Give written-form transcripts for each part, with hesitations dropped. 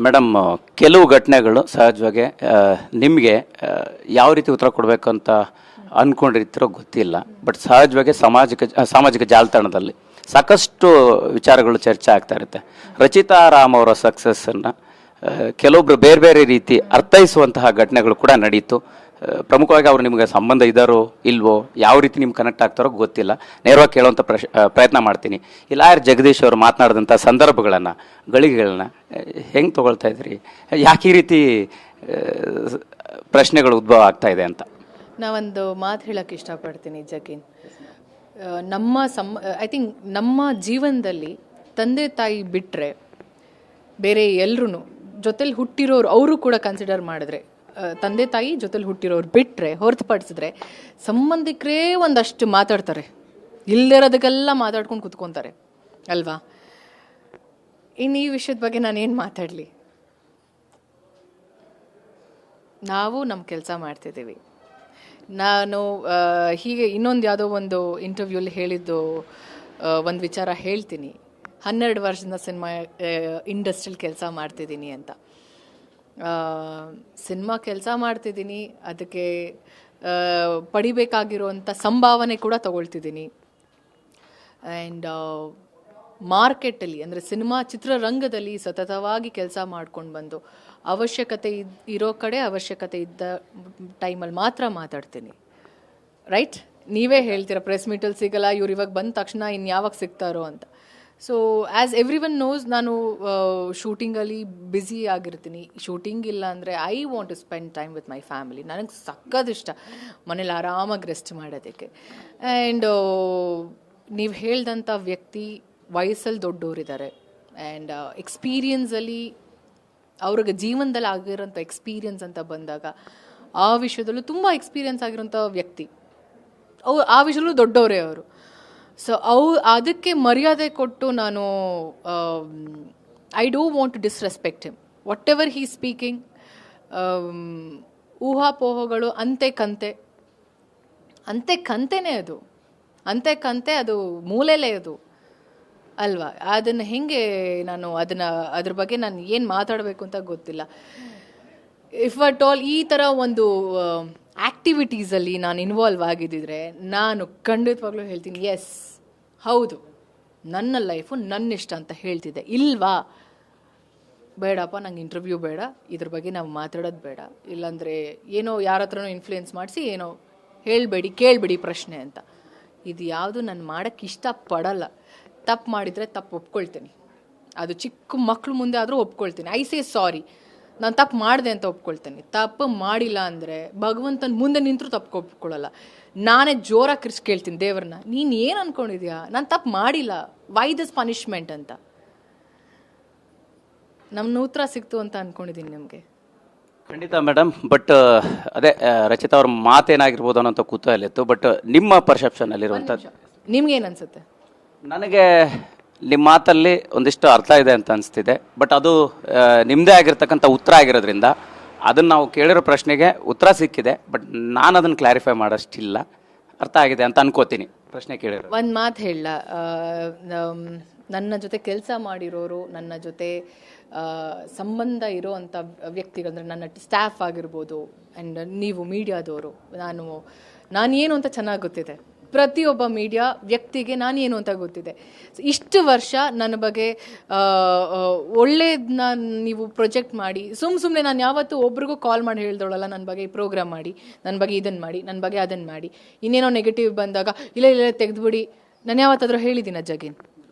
Madam, ಕೆಲವು ಘಟನೆಗಳು ಸಹಜವಾಗಿ ನಿಮಗೆ ಯಾವ ರೀತಿ ಉತ್ತರ ಕೊಡಬೇಕು ಅಂತ ಅಂದ್ಕೊಂಡಿರ್ತಿರೋ ಗೊತ್ತಿಲ್ಲ. ಬಟ್ ಸಹಜವಾಗಿ ಸಾಮಾಜಿಕ ಜಾಲತಾಣದಲ್ಲಿ ಸಾಕಷ್ಟು ವಿಚಾರಗಳು ಚರ್ಚೆ ಆಗ್ತಾ ಇರುತ್ತೆ. ರಚಿತಾ ರಾಮ್ ಅವರ ಸಕ್ಸಸ್ಸನ್ನು ಕೆಲವೊಬ್ರು ಬೇರೆ ಬೇರೆ ರೀತಿ ಅರ್ಥೈಸುವಂತಹ ಘಟನೆಗಳು ಕೂಡ ನಡೀತು. ಪ್ರಮುಖವಾಗಿ ಅವ್ರು ನಿಮಗೆ ಸಂಬಂಧ ಇದ್ದಾರೋ ಇಲ್ವೋ, ಯಾವ ರೀತಿ ನಿಮ್ಗೆ ಕನೆಕ್ಟ್ ಆಗ್ತಾರೋ ಗೊತ್ತಿಲ್ಲ. ನೇರವಾಗಿ ಕೇಳುವಂಥ ಪ್ರಯತ್ನ ಮಾಡ್ತೀನಿ. ಈ ಲಾಯರ್ ಜಗದೀಶ್ ಅವರು ಮಾತನಾಡಿದಂಥ ಸಂದರ್ಭಗಳನ್ನು, ಗಳಿಗೆಗಳನ್ನ ಹೆಂಗೆ ತೊಗೊಳ್ತಾ ಇದ್ರಿ? ಯಾಕೆ ಈ ರೀತಿ ಪ್ರಶ್ನೆಗಳು ಉದ್ಭವ ಆಗ್ತಾ ಇದೆ ಅಂತ ನಾವೊಂದು ಮಾತು ಹೇಳೋಕ್ಕೆ ಇಷ್ಟಪಡ್ತೀನಿ ಜಗೀನ್. ಐ ಥಿಂಕ್ ನಮ್ಮ ಜೀವನದಲ್ಲಿ ತಂದೆ ತಾಯಿ ಬಿಟ್ಟರೆ ಬೇರೆ ಎಲ್ಲರೂ ಜೊತೆಲಿ ಹುಟ್ಟಿರೋರು, ಅವರು ಕೂಡ ಕನ್ಸಿಡರ್ ಮಾಡಿದ್ರೆ, ತಂದೆ ತಾಯಿ ಜೊತೆಲಿ ಹುಟ್ಟಿರೋರು ಬಿಟ್ಟರೆ ಹೊರತುಪಡಿಸಿದ್ರೆ ಸಂಬಂಧಿಕರೇ ಒಂದಷ್ಟು ಮಾತಾಡ್ತಾರೆ, ಇಲ್ಲದಿರೋದಕ್ಕೆಲ್ಲ ಮಾತಾಡ್ಕೊಂಡು ಕೂತ್ಕೊತಾರೆ ಅಲ್ವಾ? ಇನ್ನು ಈ ವಿಷಯದ ಬಗ್ಗೆ ನಾನೇನು ಮಾತಾಡಲಿ? ನಾವು ನಮ್ಮ ಕೆಲಸ ಮಾಡ್ತಿದ್ದೀವಿ. ನಾನು ಹೀಗೆ ಇನ್ನೊಂದು ಯಾವುದೋ ಒಂದು ಇಂಟರ್ವ್ಯೂಲಿ ಹೇಳಿದ್ದು ಒಂದು ವಿಚಾರ ಹೇಳ್ತೀನಿ. 12 ವರ್ಷದಿಂದ ಸಿನಿಮಾ ಇಂಡಸ್ಟ್ರಿಯಲ್ಲಿ ಕೆಲಸ ಮಾಡ್ತಿದ್ದೀನಿ ಅಂತ. ಸಿನಿಮಾ ಕೆಲಸ ಮಾಡ್ತಿದ್ದೀನಿ, ಅದಕ್ಕೆ ಪಡಿಬೇಕಾಗಿರುವಂಥ ಸಂಭಾವನೆ ಕೂಡ ತಗೊಳ್ತಿದ್ದೀನಿ. ಆ್ಯಂಡ್ ಮಾರ್ಕೆಟಲ್ಲಿ ಅಂದರೆ ಸಿನಿಮಾ ಚಿತ್ರರಂಗದಲ್ಲಿ ಸತತವಾಗಿ ಕೆಲಸ ಮಾಡ್ಕೊಂಡು ಬಂದು ಅವಶ್ಯಕತೆ ಇರೋ ಕಡೆ ಅವಶ್ಯಕತೆ ಇದ್ದ ಟೈಮಲ್ಲಿ ಮಾತ್ರ ಮಾತಾಡ್ತೀನಿ. ರೈಟ್? ನೀವೇ ಹೇಳ್ತೀರ ಪ್ರೆಸ್ ಮೀಟಲ್ಲಿ ಸಿಗಲ್ಲ, ಇವ್ರು ಇವಾಗ ಬಂದ ತಕ್ಷಣ ಇನ್ಯಾವಾಗ ಸಿಗ್ತಾರೋ ಅಂತ. So as every one knows, ನಾನು ಶೂಟಿಂಗಲ್ಲಿ ಬ್ಯುಸಿ ಆಗಿರ್ತೀನಿ. ಶೂಟಿಂಗ್ ಇಲ್ಲ ಅಂದರೆ I want to spend time with my family. ನನಗೆ ಸಕ್ಕತ್ ಇಷ್ಟ ಮನೇಲಿ ಆರಾಮಾಗಿ ರೆಸ್ಟ್ ಮಾಡೋದಕ್ಕೆ. ಆ್ಯಂಡ್ ನೀವು ಹೇಳ್ದಂಥ ವ್ಯಕ್ತಿ ವಯಸ್ಸಲ್ಲಿ ದೊಡ್ಡವರಿದ್ದಾರೆ ಆ್ಯಂಡ್ ಎಕ್ಸ್ಪೀರಿಯನ್ಸಲ್ಲಿ ಅವ್ರಿಗೆ ಜೀವನದಲ್ಲಿ ಆಗಿರೋಂಥ ಎಕ್ಸ್ಪೀರಿಯನ್ಸ್ ಅಂತ ಬಂದಾಗ ಆ ವಿಷಯದಲ್ಲೂ ತುಂಬ ಎಕ್ಸ್ಪೀರಿಯನ್ಸ್ ಆಗಿರೋಂಥ ವ್ಯಕ್ತಿ, ಆ ವಿಷಯದಲ್ಲೂ ದೊಡ್ಡವರೇ ಅವರು. ಸೊ ಅದಕ್ಕೆ ಮರ್ಯಾದೆ ಕೊಟ್ಟು ನಾನು I don't want to disrespect him. Whatever he speaking, ಊಹಾಪೋಹಗಳು ಅಂತೆ ಕಂತೆನೇ ಅದು, ಅಂತೆ ಕಂತೆ, ಅದು ಮೂಲೆಲೇ ಅದು ಅಲ್ವಾ? ಅದನ್ನು ಹೆಂಗೆ ನಾನು ಅದ್ರ ಬಗ್ಗೆ ನಾನು ಏನು ಮಾತಾಡಬೇಕು ಅಂತ ಗೊತ್ತಿಲ್ಲ. ಇಫ್ ಅಟ್ ಆಲ್ ಈ ಥರ ಒಂದು ಆ್ಯಕ್ಟಿವಿಟೀಸಲ್ಲಿ ನಾನು ಇನ್ವಾಲ್ವ್ ಆಗಿದ್ದಿದ್ರೆ ನಾನು ಖಂಡಿತವಾಗ್ಲೂ ಹೇಳ್ತೀನಿ, ಎಸ್ ಹೌದು ನನ್ನ ಲೈಫು ನನ್ನ ಇಷ್ಟ ಅಂತ ಹೇಳ್ತಿದ್ದೆ. ಇಲ್ವಾ, ಬೇಡಪ್ಪ ನಂಗೆ ಇಂಟರ್ವ್ಯೂ ಬೇಡ, ಇದ್ರ ಬಗ್ಗೆ ನಾವು ಮಾತಾಡೋದು ಬೇಡ, ಇಲ್ಲಾಂದರೆ ಏನೋ ಯಾರ ಹತ್ರನೋ ಇನ್ಫ್ಲೂಯೆನ್ಸ್ ಮಾಡಿಸಿ ಏನೋ ಕೇಳಬೇಡಿ ಪ್ರಶ್ನೆ ಅಂತ. ಇದು ಯಾವುದು ನಾನು ಮಾಡೋಕ್ಕೆ ಇಷ್ಟಪಡಲ್ಲ. ತಪ್ಪು ಮಾಡಿದರೆ ತಪ್ಪು ಒಪ್ಕೊಳ್ತೀನಿ, ಅದು ಚಿಕ್ಕ ಮಕ್ಳು ಮುಂದೆ ಆದರೂ ಒಪ್ಕೊಳ್ತೀನಿ. ಐ ಸೇ ಸಾರಿ, ನಾನು ತಪ್ಪು ಮಾಡಿದೆ ಅಂತ ಒಪ್ಕೊಳ್ತೀನಿ. ತಪ್ಪು ಮಾಡಿಲ್ಲ ಅಂದರೆ ಭಗವಂತನ ಮುಂದೆ ನಿಂತರೂ ತಪ್ಪು ಒಪ್ಕೊಳ್ಳಲ್ಲ. ನಾನೇ ಜೋರಾಗಿ ಕಿರ್ಚ್ ಕೇಳ್ತೀನಿ ದೇವ್ರನ್ನ, ನೀನು ಏನು ಅಂದ್ಕೊಂಡಿದ್ಯಾ, ನಾನು ತಪ್ಪು ಮಾಡಿಲ್ಲ, ವೈ ದಿಸ್ ಪನಿಷ್ಮೆಂಟ್ ಅಂತ. ನಮ್ಮ ಉತ್ತರ ಸಿಕ್ತು ಅಂತ ಅಂದ್ಕೊಂಡಿದ್ದೀನಿ ನಿಮಗೆ. ಖಂಡಿತ ಮೇಡಮ್. ಬಟ್ ಅದೇ ರಚಿತಾ ಅವ್ರ ಮಾತೇನಾಗಿರ್ಬೋದು ಅನ್ನೋಂಥ ಕುತೂಹಲ ಇತ್ತು. ಬಟ್ ನಿಮ್ಮ ಪರ್ಸೆಪ್ಷನಲ್ಲಿರುವಂಥದ್ದು ನಿಮ್ಗೇನು ಅನಿಸುತ್ತೆ? ನನಗೆ ನಿಮ್ಮ ಮಾತಲ್ಲಿ ಒಂದಿಷ್ಟು ಅರ್ಥ ಇದೆ ಅಂತ ಅನಿಸ್ತಿದೆ. ಬಟ್ ಅದು ನಿಮ್ಮದೇ ಆಗಿರ್ತಕ್ಕಂಥ ಉತ್ತರ ಆಗಿರೋದ್ರಿಂದ ಅದನ್ನು ನಾವು ಕೇಳಿರೋ ಪ್ರಶ್ನೆಗೆ ಉತ್ತರ ಸಿಕ್ಕಿದೆ. ಬಟ್ ನಾನು ಅದನ್ನು ಕ್ಲಾರಿಫೈ ಮಾಡೋಷ್ಟಿಲ್ಲ, ಅರ್ಥ ಆಗಿದೆ ಅಂತ ಅನ್ಕೋತೀನಿ. ಪ್ರಶ್ನೆ ಕೇಳಿರೋ ಒಂದು ಮಾತು ಹೇಳ, ನನ್ನ ಜೊತೆ ಕೆಲಸ ಮಾಡಿರೋರು, ನನ್ನ ಜೊತೆ ಸಂಬಂಧ ಇರೋ ಅಂಥ ವ್ಯಕ್ತಿಗಳು, ಅಂದರೆ ನನ್ನ ಸ್ಟಾಫ್ ಆಗಿರ್ಬೋದು ಆ್ಯಂಡ್ ನೀವು ಮೀಡಿಯಾದವರು, ನಾನೇನು ಅಂತ ಚೆನ್ನಾಗಿ ಗೊತ್ತಿದೆ. ಪ್ರತಿಯೊಬ್ಬ ಮೀಡಿಯಾ ವ್ಯಕ್ತಿಗೆ ನಾನೇನು ಅಂತ ಗೊತ್ತಿದೆ. ಇಷ್ಟು ವರ್ಷ ನನ್ನ ಬಗ್ಗೆ ಒಳ್ಳೇದನ್ನ ನೀವು ಪ್ರೊಜೆಕ್ಟ್ ಮಾಡಿ, ಸುಮ್ಮನೆ ನಾನು ಯಾವತ್ತೂ ಒಬ್ರಿಗೂ ಕಾಲ್ ಮಾಡಿ ಹೇಳ್ದೋಳಲ್ಲ ನನ್ನ ಬಗ್ಗೆ ಈ ಪ್ರೋಗ್ರಾಮ್ ಮಾಡಿ, ನನ್ನ ಬಗ್ಗೆ ಇದನ್ನು ಮಾಡಿ, ನನ್ನ ಬಗ್ಗೆ ಅದನ್ನು ಮಾಡಿ. ಇನ್ನೇನೋ ನೆಗೆಟಿವ್ ಬಂದಾಗ ಇಲ್ಲ ತೆಗೆದುಬಿಡಿ, ನಾನು ಯಾವತ್ತಾದರೂ ಹೇಳಿದ್ದೀನ ಜಗೀನ್?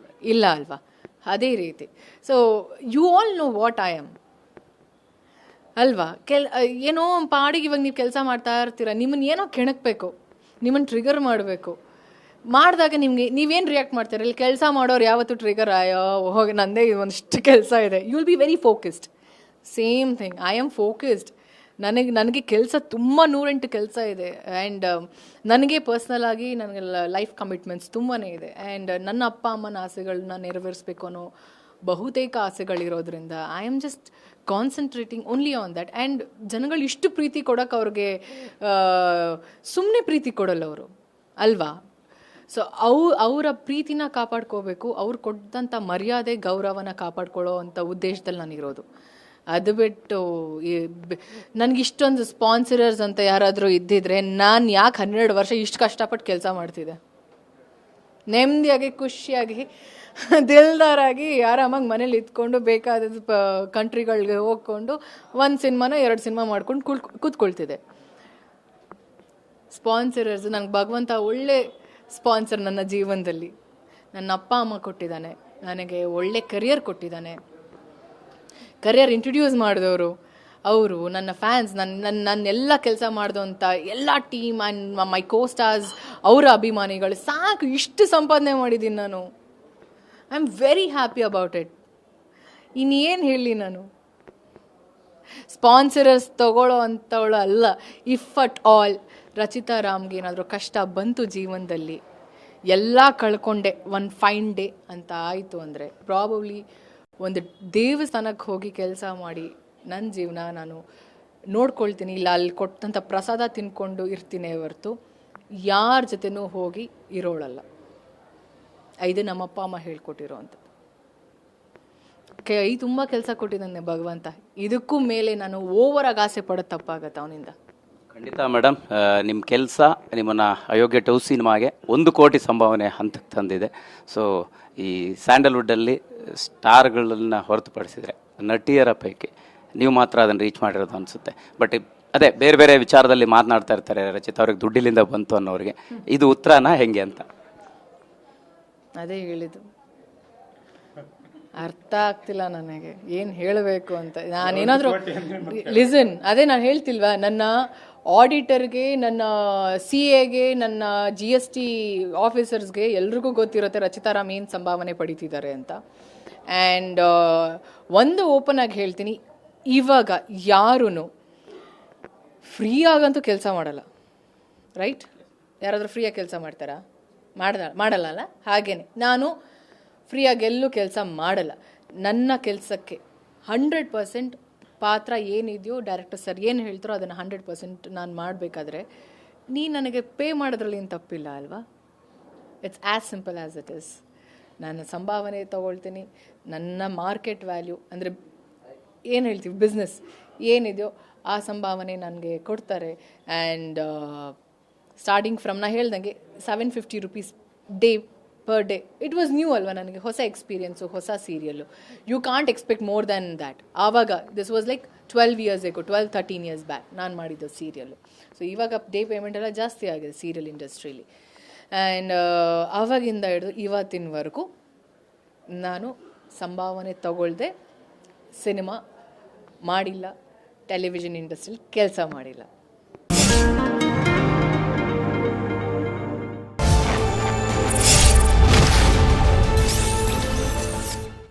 ಇಲ್ಲ ಅಲ್ವಾ? ಅದೇ ರೀತಿ. So you all know what I am ಅಲ್ವಾ? ಏನೋ ಪಾಡಿಗೆ ಇವಾಗ ನೀವು ಕೆಲಸ ಮಾಡ್ತಾ ಇರ್ತೀರ, ನಿಮ್ಮನ್ನು ಏನೋ ಕೆಣಕಬೇಕು, ನಿಮ್ಮನ್ನು ಟ್ರಿಗರ್ ಮಾಡಬೇಕು. ಮಾಡಿದಾಗ ನೀವೇನು ರಿಯಾಕ್ಟ್ ಮಾಡ್ತೀರ? ಇಲ್ಲಿ ಕೆಲಸ ಮಾಡೋರು ಯಾವತ್ತೂ ಟ್ರಿಗರ್ ಹೋಗಿ ನಂದೇ ಒಂದಿಷ್ಟು ಕೆಲಸ ಇದೆ, you will be very focused. Same thing, I am focused. ನನಗೆ ಕೆಲಸ ತುಂಬ 108 ಕೆಲಸ ಇದೆ. ಆ್ಯಂಡ್ ನನಗೆ ಪರ್ಸ್ನಲ್ ಆಗಿ ನನಗೆ ಲೈಫ್ ಕಮಿಟ್ಮೆಂಟ್ಸ್ ತುಂಬಾ ಇದೆ. ಆ್ಯಂಡ್ ನನ್ನ ಅಪ್ಪ ಅಮ್ಮನ ಆಸೆಗಳನ್ನ ನೆರವೇರಿಸ್ಬೇಕು ಅನ್ನೋ ಬಹುತೇಕ ಆಸೆಗಳಿರೋದ್ರಿಂದ I am just concentrating only on that. And ಜನಗಳು ಇಷ್ಟು ಪ್ರೀತಿ ಕೊಡೋಕೆ ಅವ್ರಿಗೆ ಸುಮ್ಮನೆ ಪ್ರೀತಿ ಕೊಡಲ್ಲ ಅವರು ಅಲ್ವಾ? ಸೊ ಅವರ ಪ್ರೀತಿನ ಕಾಪಾಡ್ಕೋಬೇಕು, ಅವ್ರು ಕೊಟ್ಟಂಥ ಮರ್ಯಾದೆ ಗೌರವನ ಕಾಪಾಡ್ಕೊಳ್ಳೋ ಅಂಥ ಉದ್ದೇಶದಲ್ಲಿ ನಾನಿರೋದು ಅದು ಬಿಟ್ಟು ನನಗೆ ಇಷ್ಟೊಂದು ಸ್ಪಾನ್ಸರರ್ಸ್ ಅಂತ ಯಾರಾದರೂ ಇದ್ದಿದ್ರೆ ನಾನು ಯಾಕೆ 12 ವರ್ಷ ಇಷ್ಟು ಕಷ್ಟಪಟ್ಟು ಕೆಲಸ ಮಾಡ್ತಿದ್ದೆ? ನೆಮ್ಮದಿಯಾಗಿ ಖುಷಿಯಾಗಿ ದಿಲ್ದಾರಾಗಿ ಆರಾಮಾಗಿ ಮನೇಲಿ ಇದ್ಕೊಂಡು ಬೇಕಾದ ಕಂಟ್ರಿಗಳಿಗೆ ಹೋಗ್ಕೊಂಡು 1 ಸಿನಿಮಾನ 2 ಸಿನಿಮಾ ಮಾಡ್ಕೊಂಡು ಕೂತ್ಕೊಳ್ತಿದ್ದೆ. ಸ್ಪಾನ್ಸರರ್ಸ್ ನಂಗೆ ಭಗವಂತ ಒಳ್ಳೆ ಸ್ಪಾನ್ಸರ್ ನನ್ನ ಜೀವನದಲ್ಲಿ. ನನ್ನ ಅಪ್ಪ ಅಮ್ಮ ಕೊಟ್ಟಿದ್ದಾನೆ, ನನಗೆ ಒಳ್ಳೆ ಕರಿಯರ್ ಕೊಟ್ಟಿದ್ದಾನೆ. ಕರಿಯರ್ ಇಂಟ್ರೊಡ್ಯೂಸ್ ಮಾಡಿದವರು ಅವರು, ನನ್ನ ಫ್ಯಾನ್ಸ್, ನನ್ನೆಲ್ಲ ಕೆಲಸ ಮಾಡಿದಂಥ ಎಲ್ಲ team and my co stars, ಅವರ ಅಭಿಮಾನಿಗಳು. ಸಾಕು, ಇಷ್ಟು ಸಂಪಾದನೆ ಮಾಡಿದ್ದೀನಿ ನಾನು. I am very happy about it. ಇನ್ನೇನು ಹೇಳಿ ನಾನು? ಸ್ಪಾನ್ಸರರ್ಸ್ ತಗೊಳ್ಳೋ ಅಂಥವಳು ಅಲ್ಲ. ಇಫ್ ಅಟ್ ಆಲ್ ರಚಿತಾ ರಾಮ್ಗೆ ಏನಾದರೂ ಕಷ್ಟ ಬಂತು ಜೀವನದಲ್ಲಿ, ಎಲ್ಲ ಕಳ್ಕೊಂಡೆ ಒಂದು ಫೈನ್ ಡೇ ಅಂತ ಆಯಿತು ಅಂದರೆ, ಪ್ರಾಬಬ್ಲಿ ಒಂದು ದೇವಸ್ಥಾನಕ್ಕೆ ಹೋಗಿ ಕೆಲಸ ಮಾಡಿ ನನ್ನ ಜೀವನ ನಾನು ನೋಡ್ಕೊಳ್ತೀನಿ, ಇಲ್ಲ ಅಲ್ಲಿ ಕೊಟ್ಟಂಥ ಪ್ರಸಾದ ತಿನ್ಕೊಂಡು ಇರ್ತೀನಿ ಹೊರತು ಯಾರ ಜೊತೆನೂ ಹೋಗಿ ಇರೋಳಲ್ಲ. ಇದು ನಮ್ಮಪ್ಪ ಅಮ್ಮ ಹೇಳ್ಕೊಟ್ಟಿರೋ ಅಂಥದ್ದು. ತುಂಬ ಕೆಲಸ ಕೊಟ್ಟಿದ್ದಾನೆ ಭಗವಂತ. ಇದಕ್ಕೂ ಮೇಲೆ ನಾನು ಓವರಾಗಿ ಆಸೆ ಪಡೋದು ತಪ್ಪಾಗತ್ತೆ ಅವನಿಂದ. ಖಂಡಿತ ಮೇಡಮ್, ನಿಮ್ಮ ಕೆಲಸ ನಿಮ್ಮನ್ನು ಅಯೋಗ್ಯ ಟೌ ಸಿನಿಮಾಗೆ 1 ಕೋಟಿ ಸಂಭಾವನೆ ಹಂತಕ್ಕೆ ತಂದಿದೆ. ಸೊ ಈ ಸ್ಯಾಂಡಲ್ವುಡ್ಡಲ್ಲಿ ಸ್ಟಾರ್ಗಳನ್ನ ಹೊರತುಪಡಿಸಿದರೆ ನಟಿಯರ ಪೈಕಿ ನೀವು ಮಾತ್ರ ಅದನ್ನು ರೀಚ್ ಮಾಡಿರೋದು ಅನಿಸುತ್ತೆ. ಬಟ್ ಅದೇ ಬೇರೆ ಬೇರೆ ವಿಚಾರದಲ್ಲಿ ಮಾತನಾಡ್ತಾ ಇರ್ತಾರೆ ರಚಿತಾ, ಅವ್ರಿಗೆ ದುಡ್ಡಿಲಿಂದ ಬಂತು ಅನ್ನೋರಿಗೆ. ಇದು ಉತ್ತರನ ಹೆಂಗೆ ಅಂತ ಅದೇ ಹೇಳಿದ್ದು, ಅರ್ಥ ಆಗ್ತಿಲ್ಲ ನನಗೆ ಏನು ಹೇಳಬೇಕು ಅಂತ. ನಾನೇನಾದರೂ ಲಿಸನ್, ಅದೇ ನಾನು ಹೇಳ್ತಿಲ್ವಾ, ನನ್ನ ಆಡಿಟರ್ಗೆ, ನನ್ನ CAಗೆ, ನನ್ನ GST ಆಫೀಸರ್ಸ್ಗೆ ಎಲ್ರಿಗೂ ಗೊತ್ತಿರುತ್ತೆ ರಚಿತಾ ರಾಮ್ ಏನು ಸಂಭಾವನೆ ಪಡಿತಿದ್ದಾರೆ ಅಂತ. ಆ್ಯಂಡ್ ಒಂದು ಓಪನ್ ಆಗಿ ಹೇಳ್ತೀನಿ, ಇವಾಗ ಯಾರೂ ಫ್ರೀ ಆಗಂತೂ ಕೆಲಸ ಮಾಡಲ್ಲ, ರೈಟ್? ಯಾರಾದರೂ ಫ್ರೀಯಾಗಿ ಕೆಲಸ ಮಾಡ್ತಾರಾ? ಮಾಡಲ್ಲ. ಹಾಗೇನೆ ನಾನು ಫ್ರೀಯಾಗಿ ಎಲ್ಲೂ ಕೆಲಸ ಮಾಡಲ್ಲ. ನನ್ನ ಕೆಲಸಕ್ಕೆ 100% ಪಾತ್ರ ಏನಿದೆಯೋ, ಡೈರೆಕ್ಟರ್ ಸರ್ ಏನು ಹೇಳ್ತಾರೋ ಅದನ್ನು 100% ನಾನು ಮಾಡಬೇಕಾದ್ರೆ ನೀನು ನನಗೆ ಪೇ ಮಾಡೋದ್ರಲ್ಲಿ ಏನು ತಪ್ಪಿಲ್ಲ ಅಲ್ವಾ? It's as simple as it is. ನಾನು ಸಂಭಾವನೆ ತೊಗೊಳ್ತೀನಿ, ನನ್ನ ಮಾರ್ಕೆಟ್ ವ್ಯಾಲ್ಯೂ ಅಂದರೆ ಏನು ಹೇಳ್ತೀವಿ, ಬಿಸ್ನೆಸ್ ಏನಿದೆಯೋ ಆ ಸಂಭಾವನೆ ನನಗೆ ಕೊಡ್ತಾರೆ. ಆ್ಯಂಡ್ ಸ್ಟಾರ್ಟಿಂಗ್ ಫ್ರಮ್, ನಾ ಹೇಳ್ದಂಗೆ 750 rupees day per day. It was new ಅಲ್ವಾ ನನಗೆ, ಹೊಸ ಎಕ್ಸ್ಪೀರಿಯನ್ಸು, ಹೊಸ serial. You can't expect more than that. ಆವಾಗ this was like 12 years ago, 12-13 years back ನಾನು ಮಾಡಿದ್ದು ಸೀರಿಯಲ್ಲು. ಸೊ ಇವಾಗ ಡೇ ಪೇಮೆಂಟ್ ಎಲ್ಲ ಜಾಸ್ತಿ ಆಗಿದೆ ಸೀರಿಯಲ್ ಇಂಡಸ್ಟ್ರೀಲಿ. ಆ್ಯಂಡ್ ಆವಾಗಿಂದ ಹಿಡಿದು ಇವತ್ತಿನವರೆಗೂ ನಾನು ಸಂಭಾವನೆ ತಗೊಳ್ಳದೆ ಸಿನಿಮಾ ಮಾಡಿಲ್ಲ, ಟೆಲಿವಿಷನ್ ಇಂಡಸ್ಟ್ರಿಲಿ ಕೆಲಸ ಮಾಡಿಲ್ಲ.